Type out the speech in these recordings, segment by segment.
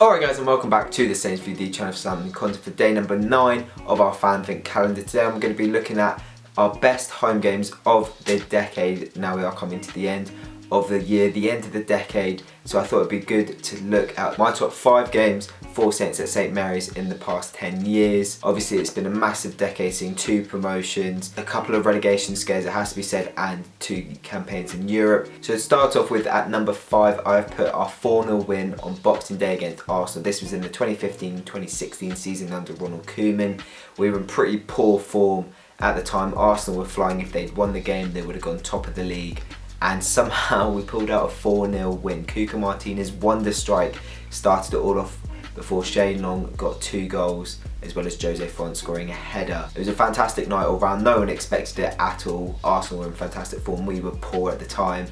Alright guys, and welcome back to the St.Mary channel for Southampton content for day number 9 of our Fanvent calendar. Today I'm going to be looking at our best home games of the decade. Now we are coming to the end of the year, the end of the decade, so I thought it'd be good to look at my top 5 games for Saints at St. Mary's in the past 10 years. Obviously it's been a massive decade, seeing 2 promotions, a couple of relegation scares, it has to be said, and 2 campaigns in Europe. So to start off with, at number 5 I've put our 4-0 win on Boxing Day against Arsenal. This was in the 2015-2016 season under Ronald Koeman. We were in pretty poor form at the time. Arsenal were flying. If they'd won the game they would have gone top of the league, and somehow we pulled out a 4-0 win. Cuca Martinez's wonder strike started it all off before Shane Long got 2 goals, as well as Jose Font scoring a header. It was a fantastic night all round. No one expected it at all. Arsenal were in fantastic form. We were poor at the time,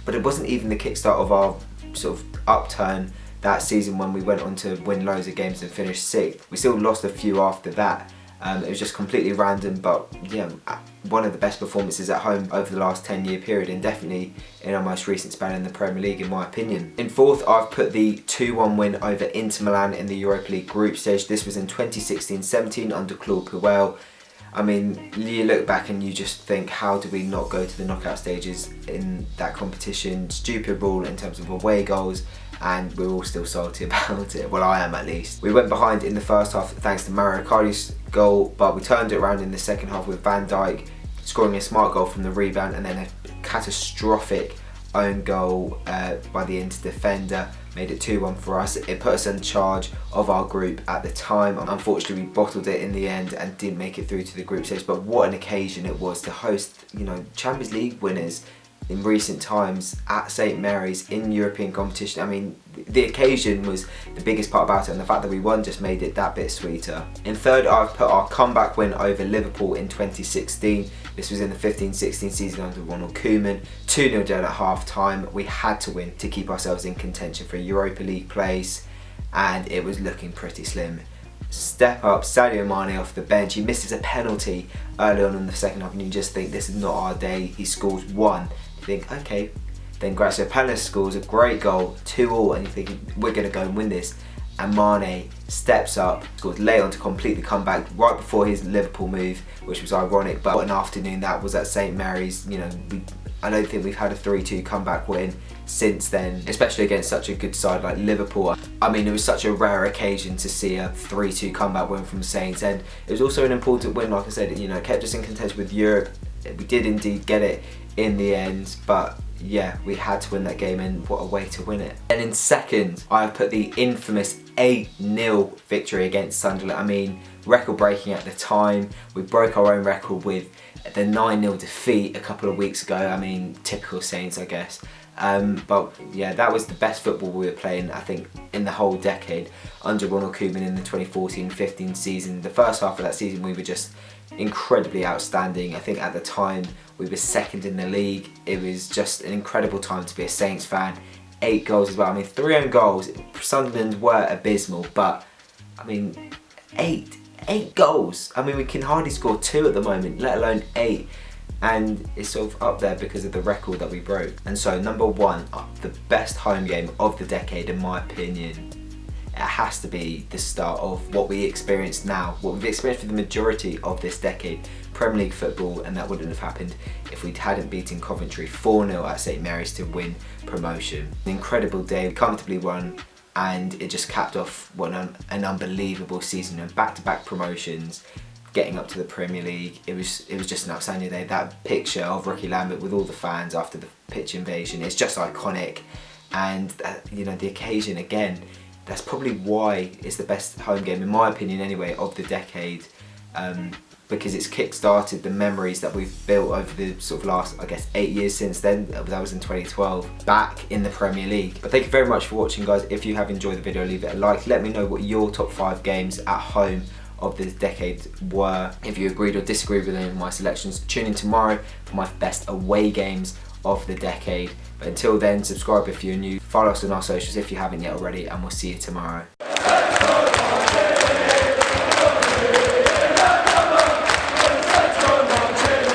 but it wasn't even the kickstart of our sort of upturn that season when we went on to win loads of games and finish 6th. We still lost a few after that. It was just completely random, but yeah, one of the best performances at home over the last 10-year period, and definitely in our most recent span in the Premier League in my opinion. In 4th I've put the 2-1 win over Inter Milan in the Europa League group stage. This was in 2016-17 under Claude Puel. I mean, you look back and you just think, how do we not go to the knockout stages in that competition? Stupid rule in terms of away goals, and we're all still salty about it. Well, I am at least. We went behind in the first half thanks to Mario Icardi's goal, but we turned it around in the second half with Van Dijk scoring a smart goal from the rebound, and then a catastrophic own goal by the Inter defender made it 2-1 for us. It put us in charge of our group at the time. Unfortunately we bottled it in the end and didn't make it through to the group stage, but what an occasion it was to host, you know, Champions League winners in recent times at St. Mary's in European competition. I mean, the occasion was the biggest part about it, and the fact that we won just made it that bit sweeter. In 3rd I've put our comeback win over Liverpool in 2016. This was in the 15-16 season under Ronald Koeman. 2-0 down at half time. We had to win to keep ourselves in contention for a Europa League place, and it was looking pretty slim. Step up, Sadio Mane off the bench. He misses a penalty early on in the second half, and you just think, this is not our day. He scores 1. You think, okay. Then Gracia Palace scores a great goal, 2-2, and you think, we're going to go and win this. And Mane steps up, scores late on to complete the comeback right before his Liverpool move, which was ironic, but what an afternoon that was at St. Mary's. You know, I don't think we've had a 3-2 comeback win since then, especially against such a good side like Liverpool. I mean, it was such a rare occasion to see a 3-2 comeback win from Saints, and it was also an important win, like I said. You know, kept us in contention with Europe. We did indeed get it in the end, but yeah, we had to win that game, and what a way to win it. And in 2nd, I've put the infamous 8-0 victory against Sunderland. I mean, record breaking at the time. We broke our own record with the 9-0 defeat a couple of weeks ago. I mean, typical Saints, I guess. But yeah, that was the best football we were playing, I think, in the whole decade under Ronald Koeman in the 2014-15 season. The first half of that season we were just incredibly outstanding. I think at the time we were 2nd in the league. It was just an incredible time to be a Saints fan. 8 goals as well. I mean, 3 own goals. Sunderland were abysmal, but I mean, 8 goals. I mean, we can hardly score 2 at the moment, let alone 8. And it's sort of up there because of the record that we broke. And so number 1, the best home game of the decade in my opinion, it has to be the start of what we experience now, what we've experienced for the majority of this decade, Premier League football, and that wouldn't have happened if we hadn't beaten Coventry 4-0 at St. Mary's to win promotion. An incredible day, we comfortably won, and it just capped off what an unbelievable season, and back-to-back promotions, getting up to the Premier League. It was just an outstanding day. That picture of Ricky Lambert with all the fans after the pitch invasion, it's just iconic, and you know, the occasion again, that's probably why it's the best home game, in my opinion anyway, of the decade, because it's kick-started the memories that we've built over the sort of last, I guess, 8 years since then. That was in 2012, back in the Premier League. But thank you very much for watching, guys. If you have enjoyed the video, leave it a like. Let me know what your top 5 games at home of this decade were. If you agreed or disagreed with any of my selections, tune in tomorrow for my best away games of the decade. But until then, subscribe if you're new, follow us on our socials if you haven't yet already, and we'll see you tomorrow.